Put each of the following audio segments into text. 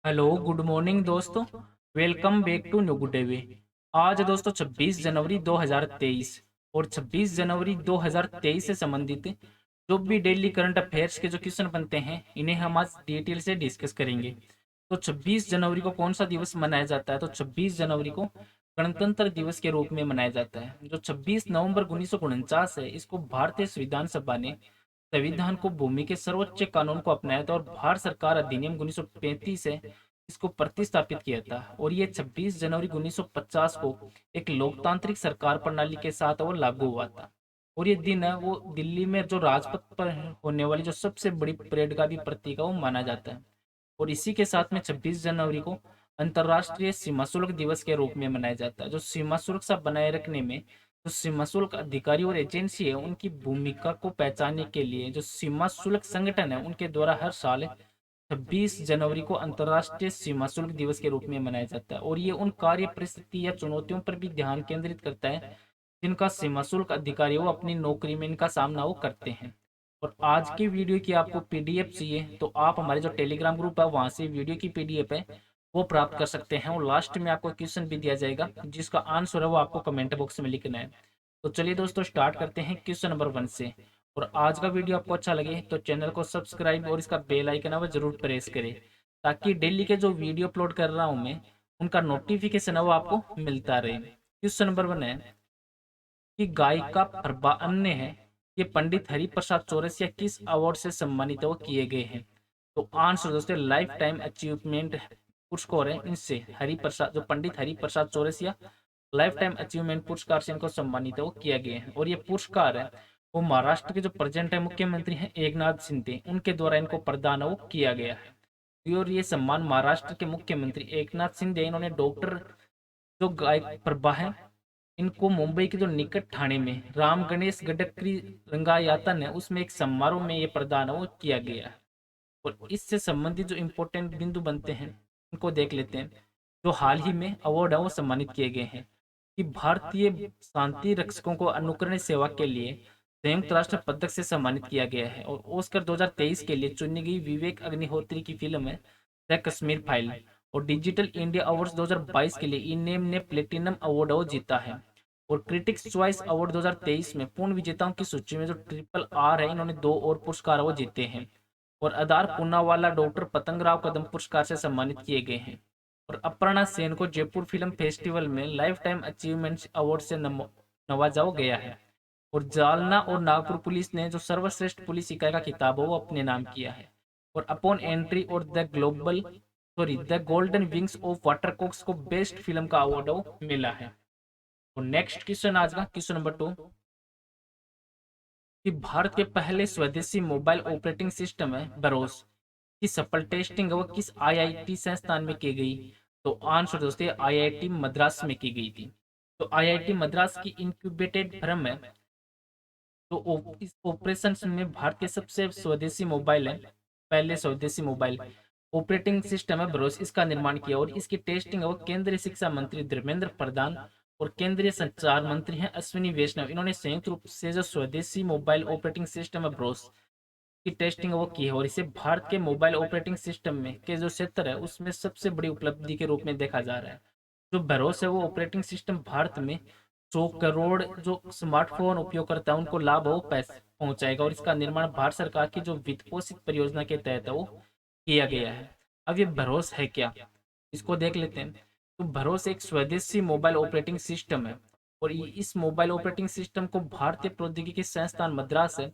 Hello good morning दोस्तों। Welcome back to new good way. आज दोस्तों 26 जनवरी 2023 और 26 जनवरी 2023 से संबंधित जो भी डेली करंट अफेयर्स के जो क्वेश्चन बनते हैं इन्हें हम आज डिटेल से डिस्कस करेंगे। तो 26 जनवरी को कौन सा दिवस मनाया जाता है? तो 26 जनवरी को गणतंत्र दिवस के रूप में मनाया जाता है। जो 26 नवंबर 1949 है, इसको भारतीय संविधान सभा ने संविधान को भूमि के सर्वोच्च कानून को अपनाया था और भारत सरकार अधिनियम 1935 से इसको प्रतिस्थापित किया था। और ये 26 जनवरी 1950 को एक लोकतांत्रिक सरकार प्रणाली के साथ वो लागू हुआ था। और ये दिन है वो दिल्ली में जो राजपथ पर होने वाली जो सबसे बड़ी परेड का भी प्रतीक है वो माना जाता है। और इसी के साथ में 26 जनवरी को अंतर्राष्ट्रीय सीमा शुल्क दिवस के रूप में मनाया जाता है। जो सीमा सुरक्षा बनाए रखने में जो सीमा शुल्क अधिकारी और एजेंसी है उनकी भूमिका को पहचानने के लिए जो सीमा शुल्क संगठन है उनके द्वारा हर साल 26 जनवरी को अंतर्राष्ट्रीय सीमा शुल्क दिवस के रूप में मनाया जाता है। और ये उन कार्य परिस्थिति या चुनौतियों पर भी ध्यान केंद्रित करता है जिनका सीमा शुल्क अधिकारी वो अपनी नौकरी में इनका सामना वो करते हैं। और आज की वीडियो की आपको पीडीएफ चाहिए तो आप हमारे जो टेलीग्राम ग्रुप है वहां से वीडियो की पीडीएफ है वो प्राप्त कर सकते हैं। और लास्ट में आपको क्वेश्चन भी दिया जाएगा जिसका आंसर है वो आपको कमेंट बॉक्स में लिखना है। तो चलिए दोस्तों स्टार्ट करते हैं क्वेश्चन नंबर 1 से। और आज का वीडियो आपको अच्छा लगे तो चैनल को सब्सक्राइब और इसका बेल आइकन है वो जरूर प्रेस करें ताकि डेली के जो वीडियो अपलोड कर रहा हूं मैं उनका नोटिफिकेशन है वो आपको मिलता रहे। क्वेश्चन नंबर 1 है कि गायिका प्रभा अन्य है ये पंडित हरिप्रसाद चौरसिया किस अवार्ड से सम्मानित वो किए गए हैं? तो आंसर दोस्तों लाइफ टाइम अचीवमेंट पुरस्कार है इनसे हरिप्रसाद जो Pandit Hariprasad Chaurasia lifetime achievement पुरस्कार से इनको सम्मानित वो किया गया है। और ये पुरस्कार है वो महाराष्ट्र के जो प्रेजेंट है मुख्यमंत्री हैं एकनाथ शिंदे उनके द्वारा इनको प्रदान वो किया गया है। और ये सम्मान महाराष्ट्र के मुख्यमंत्री एकनाथ शिंदे इन्होंने डॉक्टर जो गायक प्रभा है इनको मुंबई के जो निकट ठाणे में राम गणेश गडकरी रंगायतन है उसमें एक समारोह में ये प्रदान वो किया गया है। और इससे संबंधित जो इम्पोर्टेंट बिंदु बनते हैं उनको देख लेते हैं। जो हाल ही में अवार्ड है वो सम्मानित किए गए हैं कि भारतीय शांति रक्षकों को अनुकरणीय सेवा के लिए संयुक्त राष्ट्र पदक से सम्मानित किया गया है। और ऑस्कर 2023 के लिए चुनी गई विवेक अग्निहोत्री की फिल्म है द कश्मीर फाइल। और डिजिटल इंडिया अवार्ड्स 2022 के लिए इनेम ने प्लेटिनम अवार्ड जीता है। और क्रिटिक्स चॉइस अवार्ड 2023 में पूर्ण विजेताओं की सूची में जो ट्रिपल आर है इन्होंने 2 और पुरस्कार वो जीते हैं। और अदार पूनावाला डॉक्टर पतंगराव कदम पुरस्कार से सम्मानित किए गए हैं। और अपर्णा सेन को जयपुर फिल्म फेस्टिवल में लाइफ टाइम अचीवमेंट अवार्ड से नवाजा गया है। और जालना और नागपुर पुलिस ने जो सर्वश्रेष्ठ पुलिस इकाई का खिताब हो वो अपने नाम किया है। और अपॉन एंट्री और द गोल्डन विंग्स ऑफ वाटरकॉक्स को बेस्ट फिल्म का अवार्ड मिला है। और नेक्स्ट क्वेश्चन आज का क्वेश्चन नंबर 2 कि भारत के पहले स्वदेशी मोबाइल ऑपरेटिंग सिस्टम है बरोस की सफल टेस्टिंग वो किस आईआईटी संस्थान में की गई? तो आंसर दोस्तों आईआईटी मद्रास में की गई थी। तो आईआईटी मद्रास की इंक्यूबेटेड फर्म है तो इस ऑपरेशन में भारत के सबसे स्वदेशी मोबाइल है पहले स्वदेशी मोबाइल ऑपरेटिंग सिस्टम है ब्रोस इसका निर्माण किया। और इसकी टेस्टिंग है वो केंद्रीय शिक्षा मंत्री धर्मेंद्र प्रधान और केंद्रीय संचार मंत्री हैं अश्विनी वैष्णव इन्होंने संयुक्त रूप से जो स्वदेशी मोबाइल ऑपरेटिंग सिस्टम है ब्रोस की टेस्टिंग वो की है। और इसे भारत के मोबाइल ऑपरेटिंग सिस्टम में के जो क्षेत्र है उसमें सबसे बड़ी उपलब्धि के रूप में देखा जा रहा है। जो भरोस है वो ऑपरेटिंग सिस्टम भारत में 100 करोड़ जो स्मार्टफोन उपयोगकर्ता है उनको लाभ वो पैसे पहुंचाएगा। और इसका निर्माण भारत सरकार की जो वित्त पोषित परियोजना के तहत है वो किया गया है। अब ये भरोस है क्या इसको देख लेते हैं। तो भरोस एक स्वदेशी मोबाइल ऑपरेटिंग सिस्टम है। और इस मोबाइल ऑपरेटिंग सिस्टम को भारतीय प्रौद्योगिकी संस्थान मद्रास है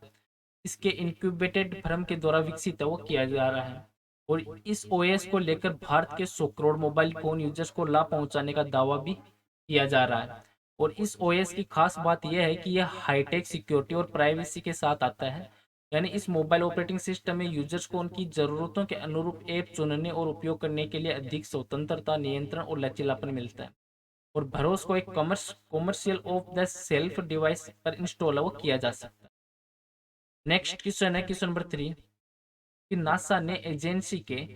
इसके इंक्यूबेटेड फर्म के द्वारा विकसित है वो किया जा रहा है। और इस ओएस को लेकर भारत के 100 करोड़ मोबाइल फोन यूजर्स को लाभ पहुंचाने का दावा भी किया जा रहा है। और इस ओएस की खास बात यह है कि यह हाईटेक सिक्योरिटी और प्राइवेसी के साथ आता है। यानी इस मोबाइल ऑपरेटिंग सिस्टम में यूजर्स को उनकी ज़रूरतों के अनुरूप ऐप चुनने और उपयोग करने के लिए अधिक स्वतंत्रता नियंत्रण और लचीलापन मिलता है। और भरोस को एक commercial of the self device पर इंस्टॉल वो किया जा सकता है। नेक्स्ट क्वेश्चन है क्वेश्चन नंबर 3 कि नासा ने एजेंसी के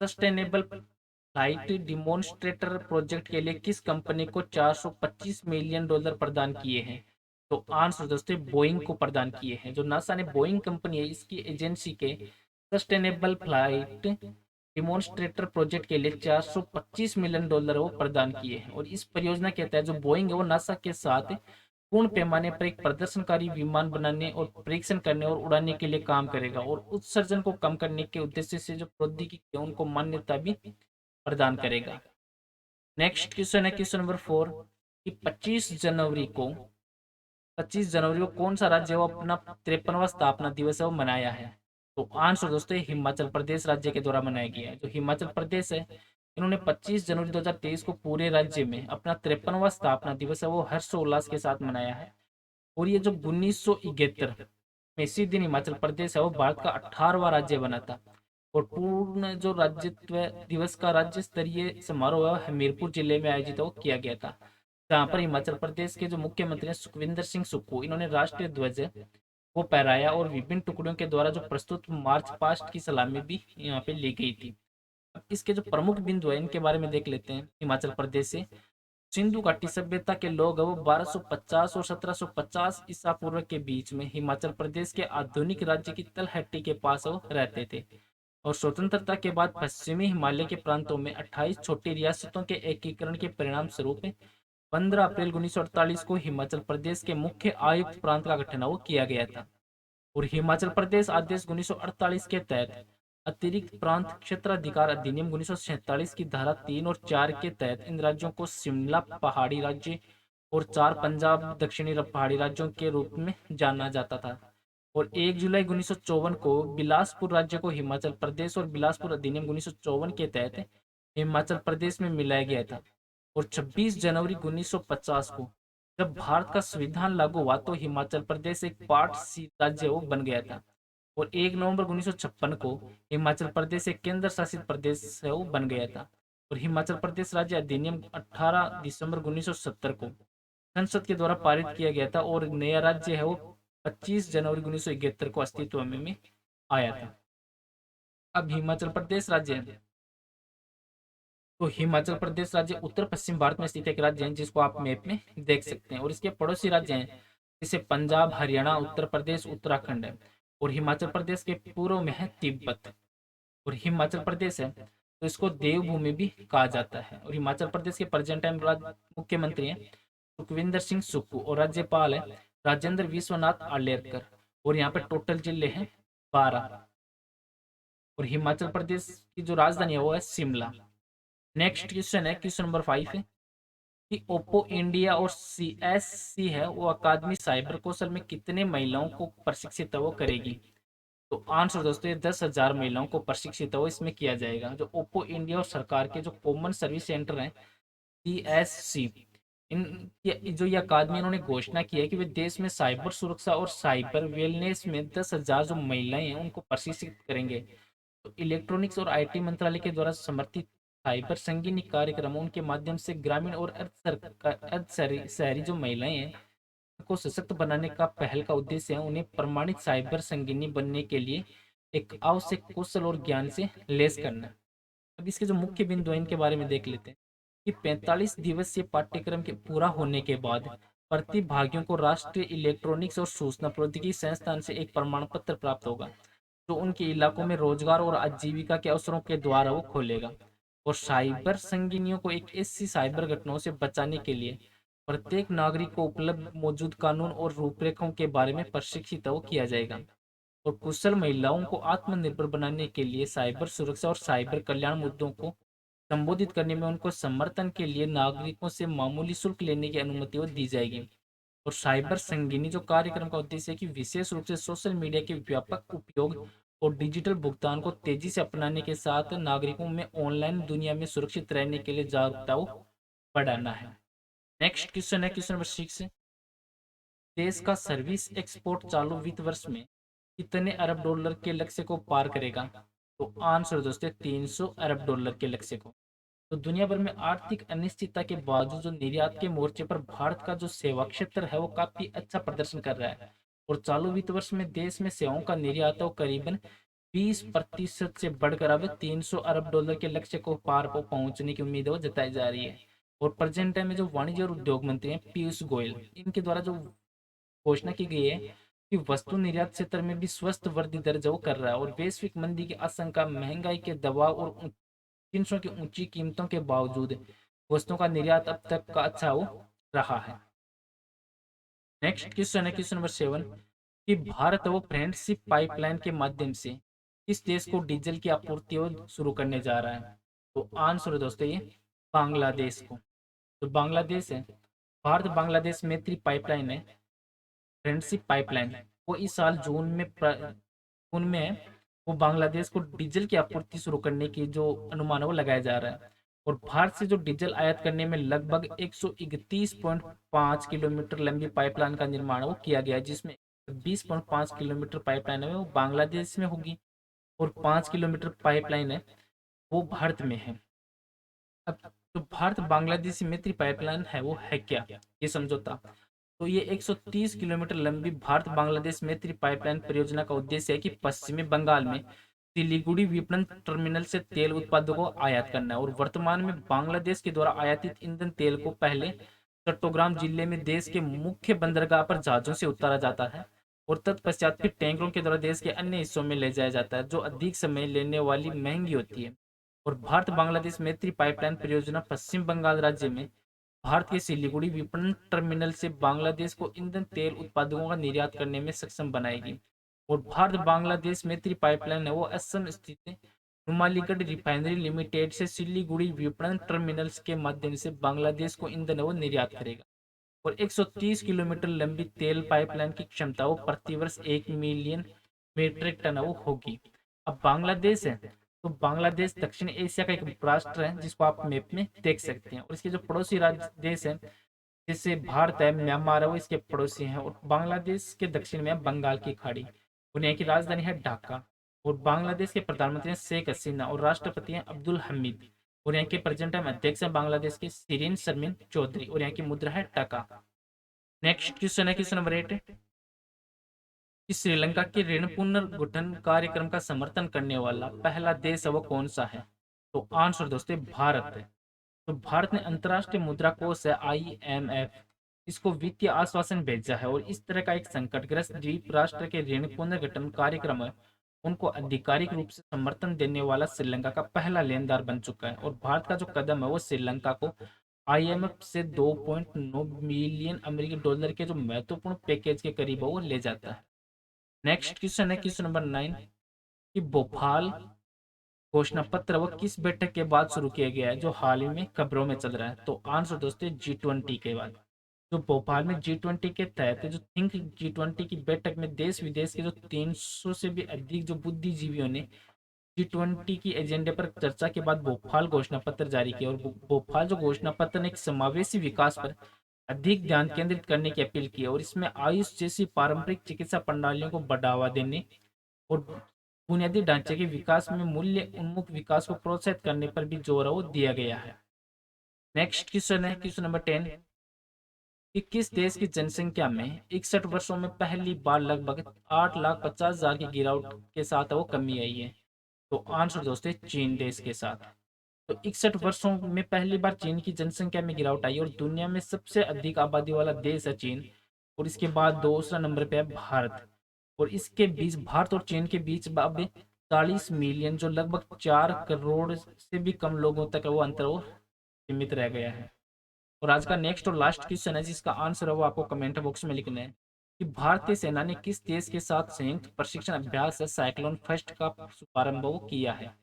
सस्टेनेबल फ्लाइट डिमोन्स्ट्रेटर प्रोजेक्ट के लिए किस कंपनी को $425 मिलियन प्रदान किए हैं? तो आंसर दोस्तों बोइंग को प्रदान किए हैं। जो नासा ने बोइंग कंपनी है इसकी एजेंसी के सस्टेनेबल फ्लाइट डिमोन्स्ट्रेटर प्रोजेक्ट के लिए $425 मिलियन वो प्रदान किए हैं। और इस परियोजना के तहत जो बोइंग है वो नासा के साथ पूर्ण पैमाने पर एक प्रदर्शनकारी विमान बनाने और परीक्षण करने और उड़ाने के लिए काम करेगा, और उत्सर्जन को कम करने के उद्देश्य से जो प्रौद्योगिकी है उनको मान्यता भी प्रदान करेगा। नेक्स्ट क्वेश्चन है क्वेश्चन नंबर 4 कि 25 जनवरी को कौन सा राज्य वो अपना 53वां स्थापना दिवस है वो मनाया है। तो आंसर दोस्तों ये हिमाचल प्रदेश राज्य के द्वारा मनाया गया है। जो हिमाचल प्रदेश है इन्होंने 25 जनवरी 2023 को पूरे राज्य में अपना 53वां स्थापना दिवस है वो हर्षोल्लास के साथ मनाया है। और ये जो 1971 में इसी दिन हिमाचल प्रदेश है वो भारत का 18वां राज्य बना था। और पूर्ण जो राज्यत्व दिवस का राज्य स्तरीय समारोह है हमीरपुर जिले में आयोजित वो किया गया था, जहाँ पर हिमाचल प्रदेश के जो मुख्यमंत्री हैं सुखविंदर सिंह सुक्खू, इन्होंने राष्ट्रीय ध्वज वो फहराया और विभिन्न टुकड़ियों के द्वारा जो प्रस्तुत मार्च पास्ट की सलामी भी यहाँ पे ली गई थी। अब इसके जो प्रमुख बिंदु है इनके बारे में देख लेते हैं। हिमाचल प्रदेश से सिंधु घाटी सभ्यता के लोग वो 1250 और 1750 ईसा पूर्व के बीच में हिमाचल प्रदेश के आधुनिक राज्य की तलहटी के पास वो रहते थे। और स्वतंत्रता के बाद पश्चिमी हिमालय के प्रांतों में 28 छोटी रियासतों के एकीकरण के परिणाम स्वरूप 15 अप्रैल 1948 को हिमाचल प्रदेश के मुख्य आयुक्त प्रांत का गठन वो किया गया था। और हिमाचल प्रदेश आदेश 1948 के तहत अतिरिक्त प्रांत क्षेत्राधिकार अधिनियम 1947 की धारा 3 और 4 के तहत इन राज्यों को शिमला पहाड़ी राज्य और 4 पंजाब दक्षिणी पहाड़ी राज्यों के रूप में जाना जाता था। और 1 जुलाई 1954 को बिलासपुर राज्य को हिमाचल प्रदेश और बिलासपुर अधिनियम 1954 के तहत हिमाचल प्रदेश में मिलाया गया था। और 26 जनवरी 1950 को जब भारत का संविधान लागू हुआ तो हिमाचल प्रदेश एक पार्ट सी राज्य वो बन गया था। और 1 नवंबर 1956 को हिमाचल प्रदेश एक केंद्र शासित प्रदेश है वो बन गया था। और हिमाचल प्रदेश राज्य अधिनियम 18 दिसंबर 1970 को संसद के द्वारा पारित किया गया था। और नया राज्य है वो 25 जनवरी 1971 को अस्तित्व में आया था। अब हिमाचल प्रदेश राज्य है तो हिमाचल प्रदेश राज्य उत्तर पश्चिम भारत में स्थित एक राज्य है जिसको आप मैप में देख सकते हैं। और इसके पड़ोसी राज्य हैं जैसे पंजाब, हरियाणा, उत्तर प्रदेश, उत्तराखंड है। और हिमाचल प्रदेश के पूर्व में है तिब्बत। और हिमाचल प्रदेश है तो इसको देवभूमि भी कहा जाता है। और हिमाचल प्रदेश के प्रेजेंट टाइम मुख्यमंत्री हैं सुखविंदर सिंह सुक्खू और राज्यपाल है राजेंद्र विश्वनाथ आलेरकर। और यहाँ पे टोटल जिले हैं 12। और हिमाचल प्रदेश की जो राजधानी है वो है शिमला। नेक्स्ट क्वेश्चन है क्वेश्चन नंबर 5 है कि ओप्पो इंडिया और CSC है वो अकादमी साइबर कौशल में कितने महिलाओं को प्रशिक्षित वो करेगी। तो आंसर दोस्तों ये 10,000 महिलाओं को प्रशिक्षित वो इसमें किया जाएगा। जो ओप्पो इंडिया और सरकार के जो कॉमन सर्विस सेंटर हैं CSC, इन जो ये अकादमी इन्होंने घोषणा की है कि वे देश में साइबर सुरक्षा और साइबर वेलनेस में 10,000 जो महिलाएं हैं उनको प्रशिक्षित करेंगे। तो इलेक्ट्रॉनिक्स और IT मंत्रालय के द्वारा समर्थित साइबर संगीनी कार्यक्रमों के माध्यम से ग्रामीण और अर्ध शहरी जो महिलाएं हैं को सशक्त बनाने का पहल का उद्देश्य है उन्हें प्रमाणित साइबर संगीनी बनने के लिए एक आवश्यक कौशल और ज्ञान से लेस करना। अब इसके जो मुख्य बिंदु हैं इनके बारे में देख लेते हैं कि 45 दिवसीय पाठ्यक्रम के पूरा होने के बाद प्रतिभागियों को राष्ट्रीय इलेक्ट्रॉनिक्स और सूचना प्रौद्योगिकी संस्थान से एक प्रमाण पत्र प्राप्त होगा जो उनके इलाकों में रोजगार और आजीविका के अवसरों के द्वारा वो खोलेगा। और साइबर संगीनियों को एक ऐसी साइबर घटनाओं से बचाने के लिए प्रत्येक नागरिक को उपलब्ध मौजूद कानून और रूपरेखाओं के बारे में प्रशिक्षित वो किया जाएगा। और कुशल महिलाओं को आत्मनिर्भर बनाने के लिए साइबर सुरक्षा और साइबर कल्याण मुद्दों को संबोधित करने में उनको समर्थन के लिए नागरिकों से मामूली शुल्क लेने की अनुमति दी जाएगी। और साइबर संगीनी जो कार्यक्रम का उद्देश्य है कि विशेष रूप से सोशल मीडिया के व्यापक उपयोग और डिजिटल भुगतान को तेजी से अपनाने के साथ नागरिकों में ऑनलाइन दुनिया में सुरक्षित रहने के लिए जागरूकता बढ़ाना है। नेक्स्ट क्वेश्चन है क्वेश्चन नंबर 6। देश का सर्विस एक्सपोर्ट चालू वित्त वर्ष में कितने अरब डॉलर के लक्ष्य को पार करेगा। तो आंसर दोस्तों 300 अरब डॉलर के लक्ष्य को। तो दुनिया भर में आर्थिक अनिश्चितता के बावजूद जो निर्यात के मोर्चे पर भारत का जो सेवा क्षेत्र है वो काफी अच्छा प्रदर्शन कर रहा है। और चालू वित्त वर्ष में देश में सेवाओं का निर्यात करीबन 20% से बढ़कर अब 300 अरब डॉलर के लक्ष्य को पार को पहुंचने की उम्मीद जताई जा रही है। और प्रेजेंट टाइम में जो वाणिज्य और उद्योग मंत्री हैं पीयूष गोयल, इनके द्वारा जो घोषणा की गई है कि वस्तु निर्यात क्षेत्र में भी स्वस्थ वृद्धि दर्ज वो कर रहा है, और वैश्विक मंदी की आशंका, महंगाई के दबाव और चीनों की ऊंची कीमतों के बावजूद वस्तुओं का निर्यात अब तक का अच्छा हो रहा है। नेक्स्ट क्वेश्चन है क्वेश्चन नंबर 7, कि भारत वो फ्रेंडशिप पाइपलाइन के माध्यम से किस देश को डीजल की आपूर्ति और शुरू करने जा रहा है? तो आंसर है दोस्तों ये बांग्लादेश को। तो बांग्लादेश है, भारत बांग्लादेश मैत्री पाइपलाइन है, फ्रेंडशिप पाइपलाइन, वो इस साल जून में है। वो बांग्लादेश को डीजल की आपूर्ति शुरू करने की जो अनुमान है वो लगाया जा रहा है। और भारत से जो डीजल आयात करने में लगभग 131.5 किलोमीटर लंबी पाइपलाइन का निर्माण वो किया गया है, जिसमें 20.5 किलोमीटर पाइपलाइन है वो बांग्लादेश में होगी, और 5 किलोमीटर पाइपलाइन है वो भारत में है। अब जो भारत बांग्लादेशी मैत्री पाइपलाइन है वो है क्या, ये समझौता। तो ये 130 किलोमीटर लंबी भारत बांग्लादेश मैत्री पाइपलाइन परियोजना का उद्देश्य है कि पश्चिमी बंगाल में सिलीगुड़ी विपणन टर्मिनल से तेल उत्पादों को आयात करना है। और वर्तमान में बांग्लादेश के द्वारा आयातित ईंधन तेल को पहले चट्टोग्राम जिले में देश के मुख्य बंदरगाह पर जहाजों से उतारा जाता है, और तत्पश्चात फिर टैंकरों के द्वारा देश के अन्य हिस्सों में ले जाया जाता है, जो अधिक समय लेने वाली महंगी होती है। और भारत बांग्लादेश मैत्री पाइपलाइन परियोजना पश्चिम बंगाल राज्य में भारत के सिलीगुड़ी विपणन टर्मिनल से बांग्लादेश को ईंधन तेल उत्पादों का निर्यात करने में सक्षम बनाएगी। और भारत बांग्लादेश मैत्री पाइपलाइन है वो असम स्थित नुमालीगढ़ रिफाइनरी लिमिटेड से सिलीगुड़ी विपणन टर्मिनल्स के माध्यम से बांग्लादेश को ईंधन वो निर्यात करेगा। और 130 किलोमीटर लंबी तेल पाइपलाइन की क्षमता वो प्रतिवर्ष 1 मिलियन मीट्रिक टन वो होगी। अब बांग्लादेश है, तो बांग्लादेश दक्षिण एशिया का एक राष्ट्र है जिसको आप मैप में देख सकते हैं। और इसके जो पड़ोसी राज्य देश है, जैसे भारत है, म्यांमार है, वो इसके पड़ोसी हैं। और बांग्लादेश के दक्षिण में है बंगाल की खाड़ी, और यहाँ की राजधानी है ढाका। और बांग्लादेश के प्रधानमंत्री हैं शेख हसीना, और राष्ट्रपति हैं अब्दुल हमीद। और यहाँ के प्रेजेंट टाइम अध्यक्ष है बांग्लादेश के शिरीन शर्मिन चौधरी, और यहाँ की मुद्रा है टका। नेक्स्ट क्वेश्चन है क्वेश्चन नंबर 8, कि श्रीलंका के ऋण पुनर्गठन कार्यक्रम का समर्थन करने वाला पहला देश है वो कौन सा है? तो आंसर दोस्तों भारत है। तो भारत ने अंतर्राष्ट्रीय मुद्रा कोष है IMF, इसको वित्तीय आश्वासन भेजा है, और इस तरह का एक संकटग्रस्त द्वीप राष्ट्र के ऋण पुनर्गठन कार्यक्रम है उनको आधिकारिक रूप से समर्थन देने वाला श्रीलंका का पहला लेनदार बन चुका है। और भारत का जो कदम है वो श्रीलंका को IMF से 2.9 मिलियन अमेरिकी डॉलर के जो महत्वपूर्ण पैकेज के करीब है वो ले जाता है। नेक्स्ट क्वेश्चन है क्वेश्चन नंबर 9, कि भोपाल घोषणा पत्र वो किस बैठक के बाद शुरू किया गया है जो हाल ही में खबरों में चल रहा है? तो आंसर दोस्तों G20 के बाद। जो भोपाल में G20 के तहत जो थिंक G20 की बैठक में देश विदेश के जो 300 से भी अधिक जो बुद्धिजीवियों ने G20 की एजेंडे पर चर्चा के बाद भोपाल घोषणा पत्र जारी किया। और भोपाल जो घोषणा पत्र ने एक समावेशी विकास पर अधिक ध्यान केंद्रित करने की अपील की है, और इसमें आयुष जैसी पारंपरिक चिकित्सा प्रणालियों को बढ़ावा देने और बुनियादी ढांचे के विकास में मूल्य उन्मुख विकास को प्रोत्साहित करने पर भी जोर वो दिया गया है। नेक्स्ट क्वेश्चन है क्वेश्चन नंबर 10, कि किस देश की जनसंख्या में 61 वर्षों में पहली बार लगभग 8,50,000 की गिरावट के साथ वो कमी आई है? तो आंसर दोस्तों चीन देश के साथ। तो 61 वर्षों में पहली बार चीन की जनसंख्या में गिरावट आई, और दुनिया में सबसे अधिक आबादी वाला देश है चीन। और इसके बाद दूसरा नंबर पे है भारत। और इसके बीच भारत और चीन के बीच अब 40 मिलियन जो लगभग 4 करोड़ से भी कम लोगों तक वो अंतर वो सीमित रह गया है। और आज का नेक्स्ट और लास्ट क्वेश्चन है जिसका आंसर है वो आपको कमेंट बॉक्स में लिखना है, कि भारतीय सेना ने किस देश के साथ संयुक्त प्रशिक्षण अभ्यास है साइक्लोन फर्स्ट का शुभारंभ वो किया है?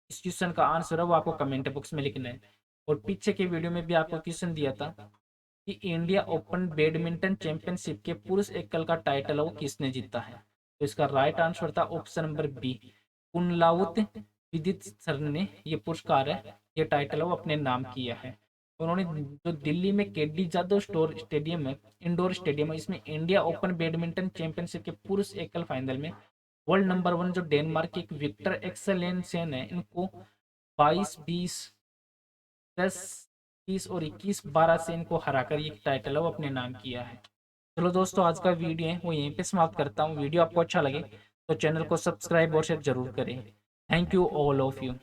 इस क्वेश्चन का आंसर है वो आपको कमेंट बॉक्स में लिखना है। और पीछे के वीडियो में भी आपको क्वेश्चन दिया था कि इंडिया ओपन बैडमिंटन चैंपियनशिप के पुरुष एकल का टाइटल वो किसने जीता है? तो इसका राइट आंसर था ऑप्शन नंबर बी, कुनलाउत विदित सर ने ये पुरस्कार है, ये टाइटल वो अपने नाम किया है। उन्होंने जो दिल्ली में केडी जादव स्टोर स्टेडियम है, इंडोर स्टेडियम है, इसमें इंडिया ओपन बैडमिंटन चैंपियनशिप के पुरुष एकल फाइनल में वर्ल्ड नंबर 1 जो डेनमार्क के एक विक्टर एक्सेलेंसेन है, इनको 22-20, 10-20 और 21-12 से इनको हराकर ये टाइटल वो अपने नाम किया है। चलो दोस्तों, आज का वीडियो है वो यहीं पे समाप्त करता हूँ। वीडियो आपको अच्छा लगे तो चैनल को सब्सक्राइब और शेयर जरूर करें। Thank you all of you.